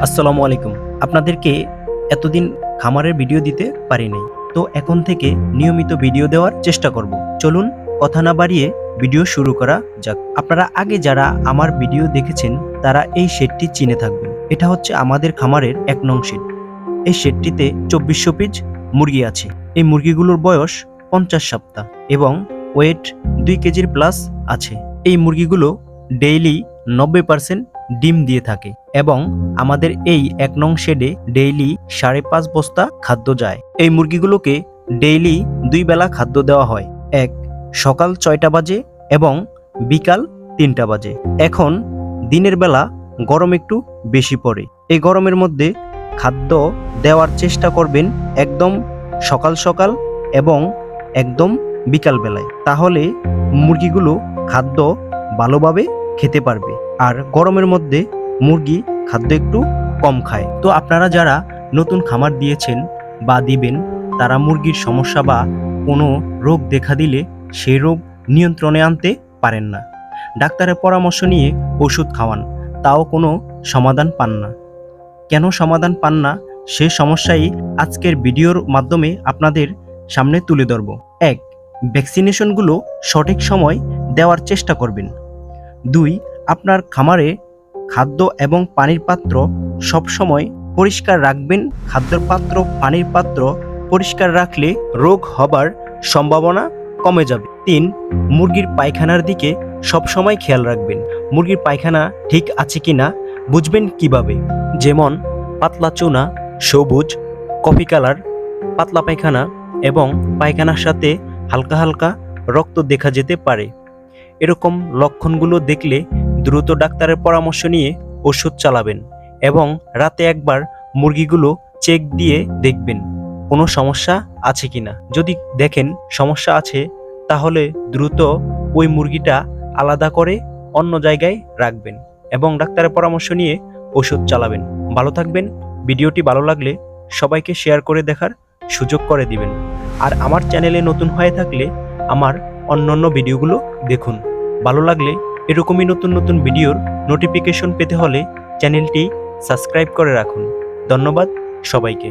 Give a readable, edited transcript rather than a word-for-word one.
আসসালামু আলাইকুম। আপনাদেরকে এতদিন খামারের ভিডিও দিতে পারি নাই। তো এখন থেকে নিয়মিত ভিডিও দেওয়ার চেষ্টা করব। চলুন কথা না বাড়িয়ে ভিডিও শুরু করা যাক। আপনারা আগে যারা আমার ভিডিও দেখেছেন তারা এই শেডটি চিনে থাকবেন। এটা হচ্ছে আমাদের খামারের ১ নং শেড। এই শেডটিতে ২৪০০ পিস মুরগি আছে। এই মুরগিগুলোর বয়স ৫০ সপ্তাহ এবং ওয়েট ২ কেজির প্লাস আছে। এই মুরগিগুলো ডেইলি ৯০% ডিম দিয়ে থাকে এবং আমাদের এই ১ নং শেডে ডেইলি ৫.৫ বস্তা খাদ্য যায়। এই মুরগিগুলোকে ডেইলি ২ বেলা খাদ্য দেওয়া হয়। এক সকাল ৬টা বাজে এবং বিকাল ৩টা বাজে। এখন দিনের বেলা গরম একটু বেশি পড়ে। এই গরমের মধ্যে খাদ্য দেওয়ার চেষ্টা করবেন একদম সকাল সকাল এবং একদম বিকাল বেলায়। তাহলে মুরগিগুলো খাদ্য ভালোভাবে খেতে পারবে। আর গরমের মধ্যে মুরগি খাদ্য একটু কম খায়। তো আপনারা যারা নতুন খামার দিয়েছেন বা দিবেন তারা মুরগির সমস্যা বা কোনো রোগ দেখা দিলে সেই রোগ নিয়ন্ত্রণে আনতে পারেন না। ডাক্তারের পরামর্শ নিয়ে ওষুধ খাওয়ান, তাও কোনো সমাধান পান না। কেন সমাধান পান না সে সমস্যাই আজকের ভিডিওর মাধ্যমে আপনাদের সামনে তুলে ধরব। ১. ভ্যাকসিনেশনগুলো সঠিক সময় দেওয়ার চেষ্টা করবেন। ২. আপনার খামারে খাদ্য এবং পানির পাত্র সবসময় পরিষ্কার রাখবেন। খাদ্যের পাত্র, পানির পাত্র পরিষ্কার রাখলে রোগ হবার সম্ভাবনা কমে যাবে। ৩. মুরগির পায়খানার দিকে সবসময় খেয়াল রাখবেন। মুরগির পায়খানা ঠিক আছে কিনা বুঝবেন কিভাবে? যেমন পাতলা চুনা, সবুজ, কফি কালার, পাতলা পায়খানা এবং পায়খানার সাথে হালকা হালকা রক্ত দেখা যেতে পারে। এরকম লক্ষণগুলো দেখলে দ্রুত ডাক্তারের পরামর্শ নিয়ে ওষুধ চালাবেন এবং রাতে একবার মুরগিগুলো চেক দিয়ে দেখবেন কোনো সমস্যা আছে কিনা। যদি দেখেন সমস্যা আছে তাহলে দ্রুত ওই মুরগিটা আলাদা করে অন্য জায়গায় রাখবেন এবং ডাক্তারের পরামর্শ নিয়ে ওষুধ চালাবেন। ভালো থাকবেন। ভিডিওটি ভালো লাগলে সবাইকে শেয়ার করে দেখার সুযোগ করে দিবেন। আর আমার চ্যানেলে নতুন হয়ে থাকলে আমার অন্যান্য ভিডিওগুলো দেখুন। ভালো লাগলে এরকমই নতুন নতুন ভিডিওর নোটিফিকেশন পেতে হলে চ্যানেলটি সাবস্ক্রাইব করে রাখুন। ধন্যবাদ সবাইকে।